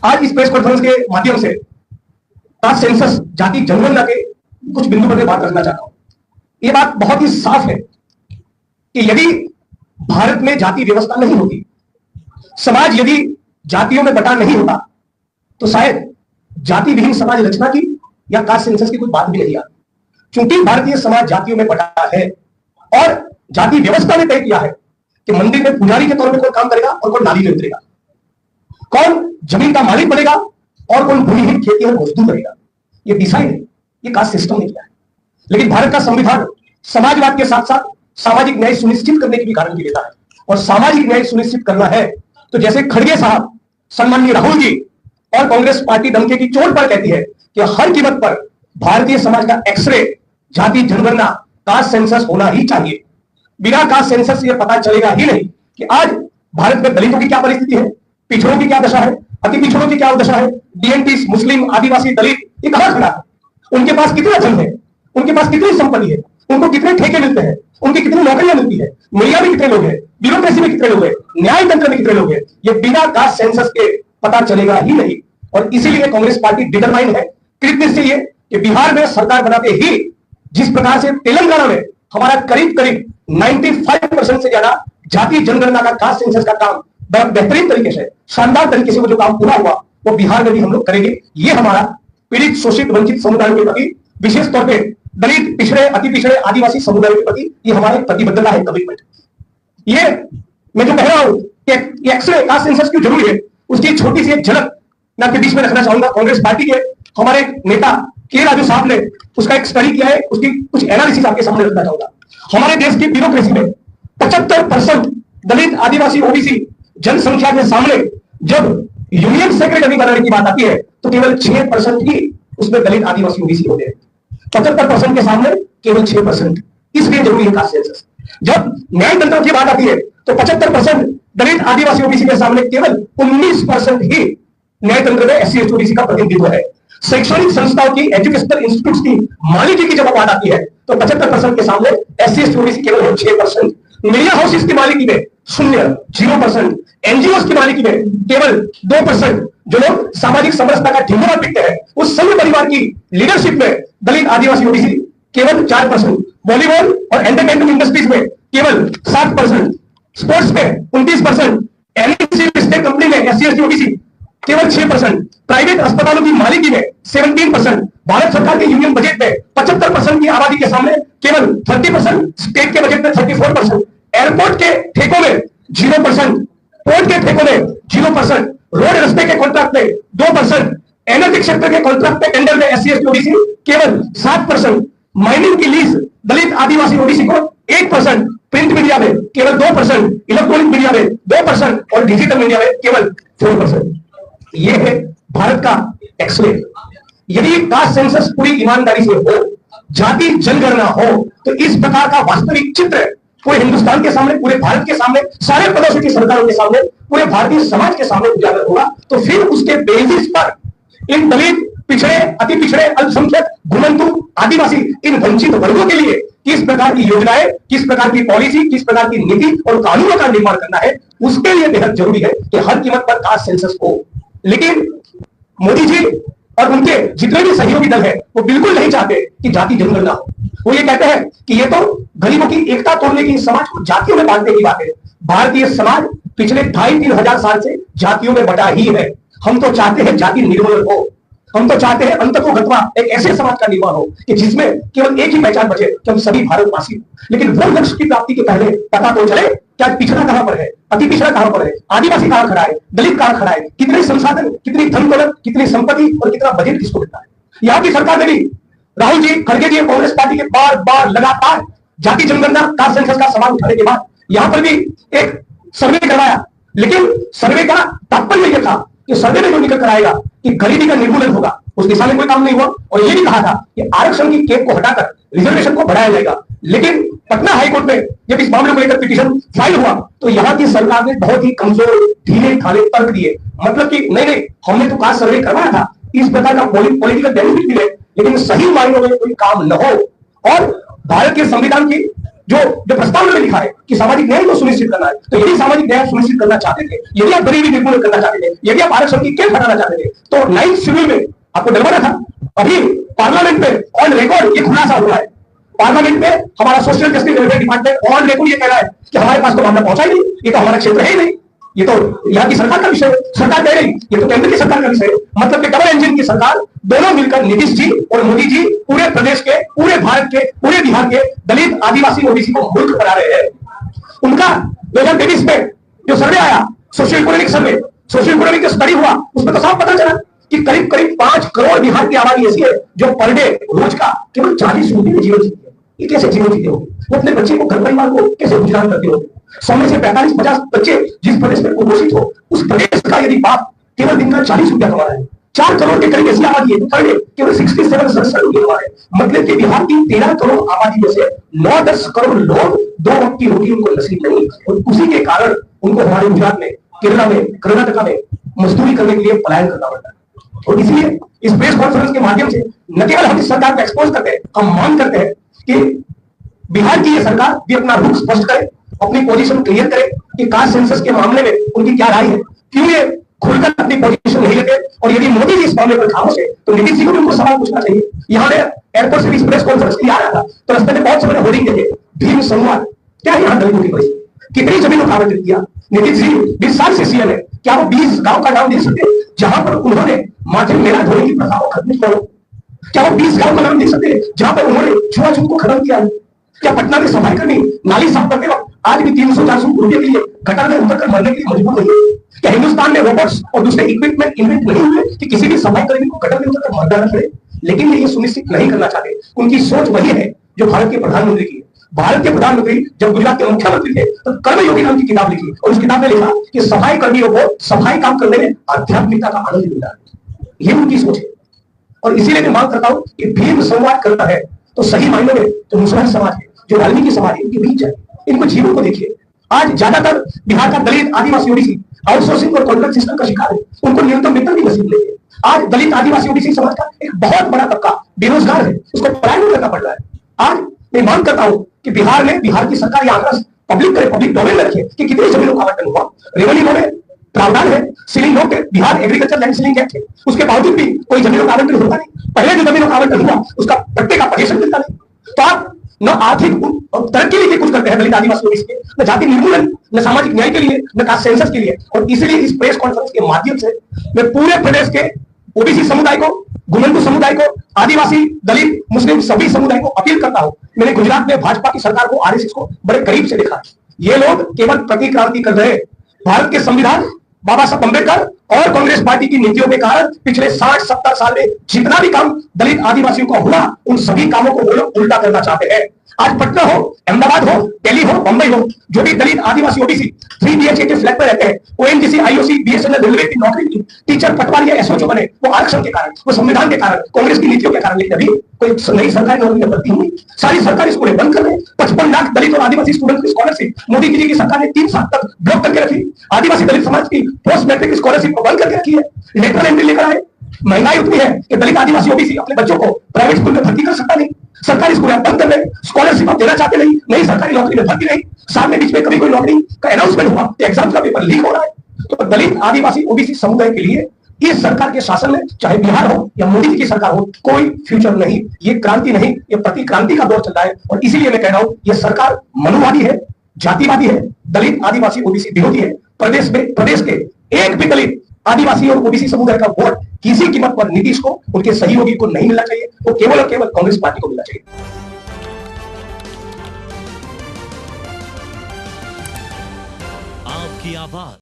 आज इस press conference के माध्यम से कास्ट सेंसस जाति जनगणना के कुछ बिंदु पर मैं बात रखना चाहता हूं। यह बात बहुत ही साफ है कि यदि भारत में जाति व्यवस्था नहीं होती, समाज यदि जातियों में बटा नहीं होता, तो शायद जाति विहीन समाज रचना की या कास्ट सेंसस की कोई बात भी नहीं आती। क्योंकि भारतीय समाज जातियों में बटा है और जाति व्यवस्था ने तय किया है कि मंदिर में पुजारी के तौर पर कौन काम करेगा और कौन नाली में उतरेगा, कौन जमीन का मालिक बनेगा और कौन भूमिहीन खेती और मजदूर बनेगा। ये डिसाइड है, ये कास्ट सिस्टम ने किया है। लेकिन भारत का संविधान समाजवाद के साथ साथ सामाजिक न्याय सुनिश्चित करने की भी गारंटी देता है। और सामाजिक न्याय सुनिश्चित करना है तो जैसे खड़गे साहब, सम्माननीय राहुल जी और कांग्रेस पार्टी डंके की चोट पर कहती है कि हर कीमत पर भारतीय समाज का एक्सरे, जाति जनगणना, कास्ट सेंसस होना ही चाहिए। बिना कास्ट सेंसस ये पता चलेगा ही नहीं कि आज भारत में दलितों की क्या परिस्थिति है, पिछड़ों की क्या दशा है, अति पिछड़ों की क्या दशा है, डीएनटी, मुस्लिम, आदिवासी, दलित, ये कहां खड़ा है, उनके पास कितना धन है, उनके पास कितनी संपत्ति है, उनको कितने ठेके मिलते हैं, उनकी कितनी नौकरियां मिलती है, मीडिया में कितने लोग हैं, ब्यूरोक्रेसी में कितने लोग हैं, न्याय तंत्र में कितने लोग हैं, ये बिना कास्ट सेंसस के पता चलेगा ही नहीं। और इसीलिए कांग्रेस पार्टी डिटरमाइंड है, कृतनिश्चयी है कि बिहार में सरकार बनाते ही जिस प्रकार से तेलंगाना में हमारा करीब करीब 95% से ज्यादा जाति जनगणना का, कास्ट सेंसस का काम बेहतरीन तरीके से, शानदार तरीके से वो जो काम पूरा हुआ, वो बिहार में भी हम लोग करेंगे। ये हमारा पीड़ित, शोषित, वंचित समुदायों के प्रति, विशेष तौर पे दलित, पिछड़े, अति पिछड़े, आदिवासी समुदायों के प्रति ये हमारा प्रतिबद्धता है, कमिटमेंट। ये मैं जो कह रहा हूं कि एक्सरे, कास्ट सेंसस क्यों जरूरी है, उसकी छोटी सी एक झलक मैं आपके बीच में रखना चाहूंगा। कांग्रेस पार्टी के हमारे नेता के राजू साहब ने उसका एक स्टडी किया है, उसकी कुछ एनालिसिस आपके सामने रखना चाहूंगा। हमारे देश की ब्यूरोक्रेसी में 75% दलित, आदिवासी, ओबीसी जनसंख्या के सामने जब यूनियन सेक्रेटरी बनाने की बात आती है तो केवल 6% ही उसमें दलित, आदिवासी, ओबीसी होते हैं। 75% के सामने केवल 6%। इसलिए जरूरी है कास्ट सेंसस। जब न्याय तंत्र की बात आती है तो 75% दलित, आदिवासी, ओबीसी के सामने केवल 19% ही न्याय तंत्र में एससी, एसटी, ओबीसी का प्रतिनिधित्व है। शैक्षणिक संस्थाओं की, एजुकेशनल इंस्टीट्यूट की मालिकी की जब बात आती है तो 75% के सामने एससी, एसटी, ओबीसी केवल 6%। मीडिया हाउसेस की मालिकी में 0%, एनजीओ की मालिकी में केवल 2%। जो लोग सामाजिक समरसता का ढिंढोरा पीटते हैं, उस संघ परिवार की लीडरशिप में दलित, आदिवासी, ओबीसी केवल 4%। बॉलीवुड और एंटरटेनमेंट इंडस्ट्रीज में केवल 7%। स्पोर्ट्स में 29%। एनएससी लिस्टेड कंपनी में एससी, एसटी, ओबीसी केवल 6%। प्राइवेट अस्पतालों की मालिकी में 17%। भारत सरकार के यूनियन बजट में 75% की आबादी के सामने केवल 30%। स्टेट के बजट में 34%। एयरपोर्ट के ठेकों में 0%। पोर्ट के ठेकों में 0%। रोड रास्ते के कॉन्ट्रैक्ट में 2%। एनर्जी क्षेत्र के कॉन्ट्रैक्ट में, टेंडर में एससी, एसटी, ओबीसी केवल 7%। माइनिंग की लीज दलित, आदिवासी, ओबीसी को 1%। प्रिंट मीडिया में केवल 2%। इलेक्ट्रॉनिक मीडिया में 2% और डिजिटल मीडिया में केवल 4%। ये है भारत का एक्सरे। यदि कास्ट सेंसस पूरी ईमानदारी से हो, जाति जनगणना हो, तो इस प्रकार का वास्तविक चित्र पूरे हिंदुस्तान के सामने, पूरे भारत के सामने, सारे पड़ोसी की सरकारों के सामने, पूरे भारतीय समाज के सामने उजागर होगा। तो फिर उसके बेसिस पर इन दलित, पिछड़े, अति पिछड़े, अल्पसंख्यक, घुमंतु, आदिवासी, इन वंचित वर्गों के लिए किस प्रकार की योजनाएं, किस प्रकार की पॉलिसी, किस प्रकार की नीति और कानूनों का निर्माण करना है, उसके लिए बेहद जरूरी है कि हर कीमत पर कास्ट सेंसस हो। लेकिन मोदी जी और उनके जितने भी सहयोगी दल है वो बिल्कुल नहीं चाहते कि जाति जनगणना हो। वो ये कहते हैं कि ये तो गरीबों की एकता तोड़ने की, समाज को जातियों में बांटने की बात है। भारतीय समाज पिछले 2,500-3 हजार साल से जातियों में बटा ही है। हम तो चाहते हैं जाति निर्मूलन हो। हम तो चाहते हैं अंत को गत्वा एक ऐसे समाज का निर्माण हो कि जिसमें केवल एक ही पहचान बचे कि हम सभी भारतवासी। लेकिन वो लक्ष्य की प्राप्ति के पहले पता तो चले क्या पिछड़ा कहां पर है, अति पिछड़ा कहां पर है, आदिवासी कहां खड़ा है, दलित कहां खड़ा है, कितने संसाधन, कितनी धन दौलत, कितनी संपत्ति और कितना बजट किसको मिलता है। यहाँ की सरकार ने भी, राहुल जी, खड़गे जी, कांग्रेस पार्टी के बार बार लगातार जाति जनगणना, कास्ट सेंसस का सवाल उठाने के बाद यहां पर भी एक सर्वे करवाया। लेकिन सर्वे का तात्पर्य यह था कि सर्वे में जो निकल कर आएगा कि गरीबी का निर्मूलन होगा, उस दिशा में कोई काम नहीं हुआ। और ये भी कहा था कि आरक्षण की कैप को हटाकर रिजर्वेशन को बढ़ाया जाएगा। लेकिन पटना हाईकोर्ट में जब इस मामले को लेकर पिटीशन फाइल हुआ तो यहाँ की सरकार ने बहुत ही कमजोर, ढीले ढाले तर्क दिए। मतलब कि नहीं, हमने तो कास्ट सर्वे करवाया था, इस प्रकार का पॉलिटिकल बेनिफिट मिले, लेकिन सही मायनों में कोई काम न हो। और भारत के संविधान की जो जो प्रस्ताव में लिखा है कि सामाजिक न्याय को सुनिश्चित करना है, तो यदि सामाजिक न्याय सुनिश्चित करना चाहते थे, यदि आप गरीबी निर्मूलन करना चाहते थे, यदि आप आरक्षण की केस हटाना चाहते थे, तो 9th शेड्यूल में आपको डलवाना था। अभी पार्लियामेंट में ऑन रिकॉर्ड ये खुलासा हुआ है, पार्लियामेंट में हमारा social justice welfare department on record ये कह रहा है कि हमारे पास तो मामला पहुंचा ही नहीं, ये तो हमारा क्षेत्र है ही नहीं, ये तो यहाँ की सरकार का विषय है। सरकार कह रही ये तो केंद्र की सरकार का विषय है। मतलब कि डबल इंजन की सरकार दोनों मिलकर नीतीश जी और मोदी जी पूरे प्रदेश के, पूरे भारत के, पूरे बिहार के दलित, आदिवासी, ओबीसी को मूर्ख बना रहे हैं। उनका 2023 में जो सर्वे आया, socio economic survey, socio economic study हुआ, उसमें तो साफ पता चला कि करीब करीब 5 करोड़ बिहार की आबादी ऐसी है जो पर डे रोज का केवल 40 रुपए में जीवन जीती है। ये कैसे जीवन जीते हो? वो अपने बच्चे को, घर परिवार को कैसे गुजारा करते हो? 100 में से 45-50 बच्चे जिस प्रदेश में कुपोषित हो, उस प्रदेश का यदि बाप केवल दिन का 40 रुपया कमा रहा है, 4 करोड़ के करीब ऐसी आबादी है, पर डे केवल 67 रुपये कमा रहे हैं। मतलब कि बिहार की 13 करोड़ आबादी में से 9-10 करोड़ लोग 2 वक्त की रोटी उनको नसीब नहीं, और उसी के कारण उनको हमारे गुजरात में, केरला में, कर्नाटका में मजदूरी करने के लिए पलायन करना पड़ता है। और इसलिए इस प्रेस कॉन्फ्रेंस के माध्यम से न केवल हम इस सरकार को एक्सपोज करते हैं, हम मांग करते हैं कि बिहार की ये सरकार भी अपना रुख स्पष्ट करे, अपनी पोजीशन क्लियर करे कि कास्ट सेंसस के मामले में उनकी क्या राय है, क्यों ये खुलकर अपनी पोजीशन नहीं लेते। और यदि मोदी जी इस मामले पर खामोश है तो नीतीश जी को भी उनको सवाल पूछना चाहिए। यहाँ मैं एयरपोर्ट से इस प्रेस कॉन्फ्रेंस के लिए आ रहा था, तो रास्ते में बहुत समय होर्डिंग देखे, भीम संवाद, क्या यहाँ दलितों की परिस्थिति, कितनी जमीनों का आवंटित किया। नीतीश जी 20 साल से सीएम है, क्या वो 20 गांव का नाम दे सकते जहां पर उन्होंने माथे मेला धोने की प्रथा को खत्म किया? क्या वो 20 गांव का नाम दे सकते जहां पर उन्होंने छुआछूत को खत्म किया? क्या पटना में सफाई कर्मी नाली साफ करते वक्त आज भी 300-400 रुपए के लिए गटर में उतर कर मरने के लिए मजबूर नहीं है? क्या हिंदुस्तान में रोबोट्स और दूसरे इक्विपमेंट इन्वेंट नहीं हुए कि किसी भी सफाई कर्मी को गटर में उतर कर मर जाना पड़े? लेकिन ये सुनिश्चित नहीं करना चाहते। उनकी सोच वही है जो भारत के प्रधानमंत्री की है। भारत के प्रधानमंत्री जब गुजरात के मुख्यमंत्री थे तो कर्मयोगी नाम की किताब लिखी, और उस किताब में लिखा कि सफाई कर्मियों को सफाई काम करने में आध्यात्मिकता का आनंद मिलता है। ये उनकी सोच है। और इसीलिए मैं मांग करता हूं कि भीम संवाद करना है तो सही मायनों में तो मुसलमान समाज है, जो वाल्मीकि समाज है, इनके बीच है। इनको जीवन को देखिए। आज ज्यादातर बिहार का दलित, आदिवासी, ओबीसी आउटसोर्सिंग और कॉन्ट्रैक्ट सिस्टम का शिकार है। उनको न्यूनतम वेतन भी नसीब नहीं है। आज दलित, आदिवासी, ओबीसी समाज का एक बहुत बड़ा तबका बेरोजगार है, उसको पलायन करना पड़ रहा है। आज मैं मांग करता हूं कि बिहार में, बिहार की सरकार ये आंकड़ा पब्लिक करे, पब्लिक डोमेन में रखे कि कितनी जमीनों का आवंटन हुआ। रेवेन्यू में प्रावधान है, सीलिंग लोग Bihar agriculture land ceiling act है, उसके बावजूद भी कोई जमीनों का आवंटन होता नहीं। पहले जो जमीनों का आवंटन हुआ उसका पट्टे का पोजीशन मिलता नहीं। तो आप न आर्थिक तरक्की के लिए कुछ करते हैं दलित, आदिवासी, ओबीसी के, न जाति निर्मूलन, न सामाजिक न्याय के लिए, न कास्ट सेंसस के लिए। और इसलिए इस प्रेस कॉन्फ्रेंस के माध्यम से मैं पूरे प्रदेश के ओबीसी समुदाय को, घुमंतु समुदाय को, आदिवासी, दलित, मुस्लिम सभी समुदाय को अपील करता हूं। मैंने गुजरात में भाजपा की सरकार को, आरएसएस को बड़े करीब से देखा। ये लोग केवल प्रतिक्रांति कर रहे हैं। भारत के संविधान, बाबा साहब अम्बेडकर और कांग्रेस पार्टी की नीतियों के कारण पिछले 60-70 साल में जितना भी काम दलित, आदिवासियों का हुआ, उन सभी कामों को वो लोग उल्टा करना चाहते हैं। आज पटना हो, अहमदाबाद हो, दिल्ली हो, मुंबई हो, जो भी दलित, आदिवासी, ओबीसी 3 BHK के फ्लैट पर रहते हैं, ओएनजीसी, आईओसी, बीएसएनएल, रेलवे की नौकरी की, टीचर, पटवारी या एसओ जो बने, वो आरक्षण के कारण, वो संविधान के कारण, कांग्रेस की नीतियों के कारण। लेकिन अभी कोई नई सरकार नौकरी में भर्ती हुई, सारी सरकारी स्कूलें बंद कर रहे हैं। 55 लाख दलित और आदिवासी स्टूडेंट की स्कॉलरशिप मोदी जी की सरकार ने 3 साल तक ब्लॉक करके रखी। आदिवासी दलित समाज की पोस्ट मैट्रिक स्कॉलरशिप को बंद करके रखी है। लेटरल एंट्री लेकर आए। महंगाई उतनी है कि दलित, आदिवासी, ओबीसी अपने बच्चों को प्राइवेट स्कूल में भर्ती कर सकता नहीं। सरकारी स्कूल बंद कर रहे, स्कॉलरशिप आप देना चाहते नहीं, नई सरकारी नौकरी में भर्ती नहीं। सामने बीच में कभी कोई नौकरी का अनाउंसमेंट हुआ, एग्जाम का पेपर लीक हो रहा है। तो दलित, आदिवासी, ओबीसी समुदाय के लिए इस सरकार के शासन में, चाहे बिहार हो या मोदी जी की सरकार हो, कोई फ्यूचर नहीं। ये क्रांति नहीं, ये प्रतिक्रांति का दौर चल रहा है। और इसीलिए मैं कह रहा हूं, ये सरकार मनुवादी है, जातिवादी है, दलित, आदिवासी, ओबीसी विरोधी है। प्रदेश के एक भी दलित, आदिवासी और ओबीसी समुदाय का वोट किसी कीमत पर नीतीश को, उनके सहयोगी को नहीं मिलना चाहिए। वो केवल और केवल कांग्रेस पार्टी को मिलना चाहिए। आपकी आवाज